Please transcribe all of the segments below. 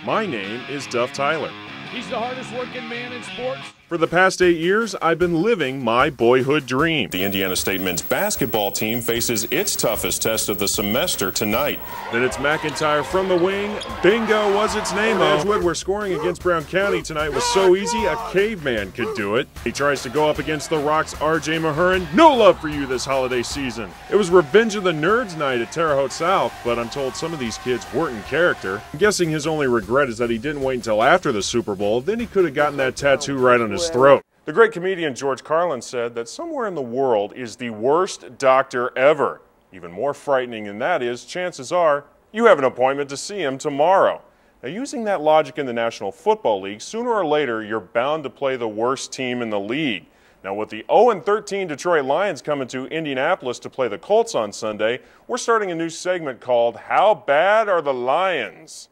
My name is Duff Tyler. He's the hardest working man in sports. For the past 8 years, I've been living my boyhood dream. The Indiana State men's basketball team faces its toughest test of the semester tonight. Then it's McIntyre from the wing. Bingo was its name. Edgewood, where scoring against Brown County tonight was so easy, a caveman could do it. He tries to go up against the Rock's R.J. Mahurin. No love for you this holiday season. It was Revenge of the Nerds night at Terre Haute South, but I'm told some of these kids weren't in character. I'm guessing his only regret is that he didn't wait until after the Super Bowl. Then he could have gotten that tattoo right on his throat. The great comedian George Carlin said that somewhere in the world is the worst doctor ever. Even more frightening than that is, chances are, you have an appointment to see him tomorrow. Now, using that logic in the National Football League, sooner or later, you're bound to play the worst team in the league. Now, with the 0-13 Detroit Lions coming to Indianapolis to play the Colts on Sunday, we're starting a new segment called How Bad Are the Lions?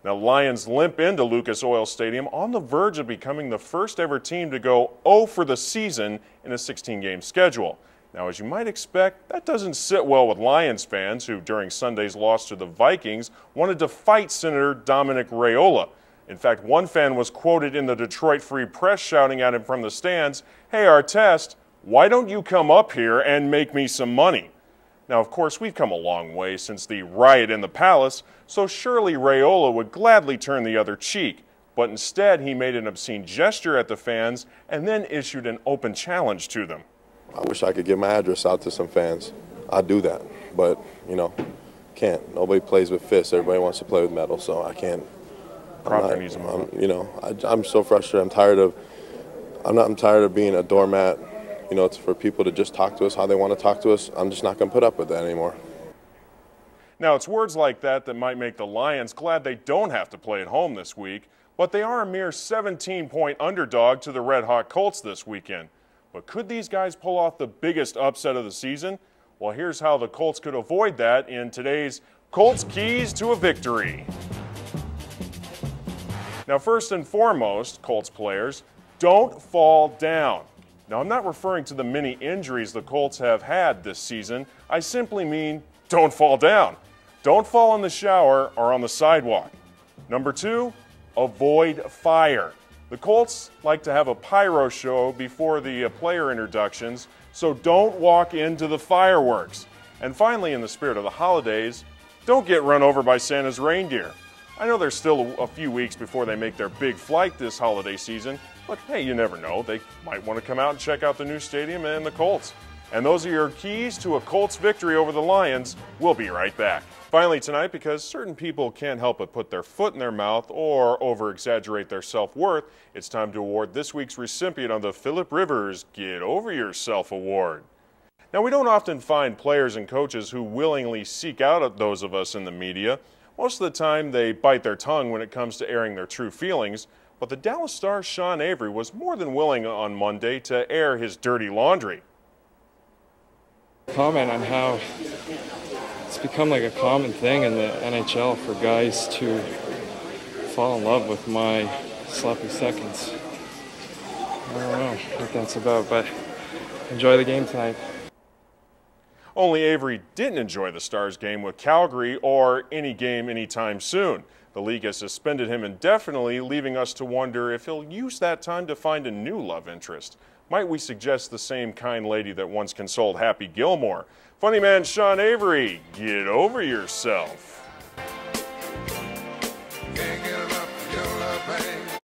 Now, Lions limp into Lucas Oil Stadium on the verge of becoming the first ever team to go 0 for the season in a 16-game schedule. Now, as you might expect, that doesn't sit well with Lions fans who, during Sunday's loss to the Vikings, wanted to fight Senator Dominic Raiola. In fact, one fan was quoted in the Detroit Free Press shouting at him from the stands, "Hey, Artest, why don't you come up here and make me some money?" Now, of course, we've come a long way since the riot in the palace, so surely Raiola would gladly turn the other cheek. But instead, he made an obscene gesture at the fans and then issued an open challenge to them. I wish I could give my address out to some fans. I'd do that, but, can't. Nobody plays with fists. Everybody wants to play with metal, so I can't. I'm so frustrated. I'm tired of being a doormat. It's for people to just talk to us how they want to talk to us. I'm just not going to put up with that anymore. Now, it's words like that that might make the Lions glad they don't have to play at home this week, but they are a mere 17-point underdog to the Red-Hot Colts this weekend. But could these guys pull off the biggest upset of the season? Well, here's how the Colts could avoid that in today's Colts Keys to a Victory. Now, first and foremost, Colts players, don't fall down. Now, I'm not referring to the many injuries the Colts have had this season. I simply mean don't fall down. Don't fall in the shower or on the sidewalk. Number 2, avoid fire. The Colts like to have a pyro show before the player introductions, so don't walk into the fireworks. And finally, in the spirit of the holidays, don't get run over by Santa's reindeer. I know there's still a few weeks before they make their big flight this holiday season, but hey, you never know. They might want to come out and check out the new stadium and the Colts. And those are your keys to a Colts victory over the Lions. We'll be right back. Finally tonight, because certain people can't help but put their foot in their mouth or over-exaggerate their self-worth, it's time to award this week's recipient of the Philip Rivers Get Over Yourself Award. Now, we don't often find players and coaches who willingly seek out those of us in the media. Most of the time, they bite their tongue when it comes to airing their true feelings, but the Dallas Star's Sean Avery was more than willing on Monday to air his dirty laundry. Comment on how it's become like a common thing in the NHL for guys to fall in love with my sloppy seconds. I don't know what that's about, but enjoy the game tonight. Only Avery didn't enjoy the Stars game with Calgary or any game anytime soon. The league has suspended him indefinitely, leaving us to wonder if he'll use that time to find a new love interest. Might we suggest the same kind lady that once consoled Happy Gilmore? Funny man Sean Avery, get over yourself.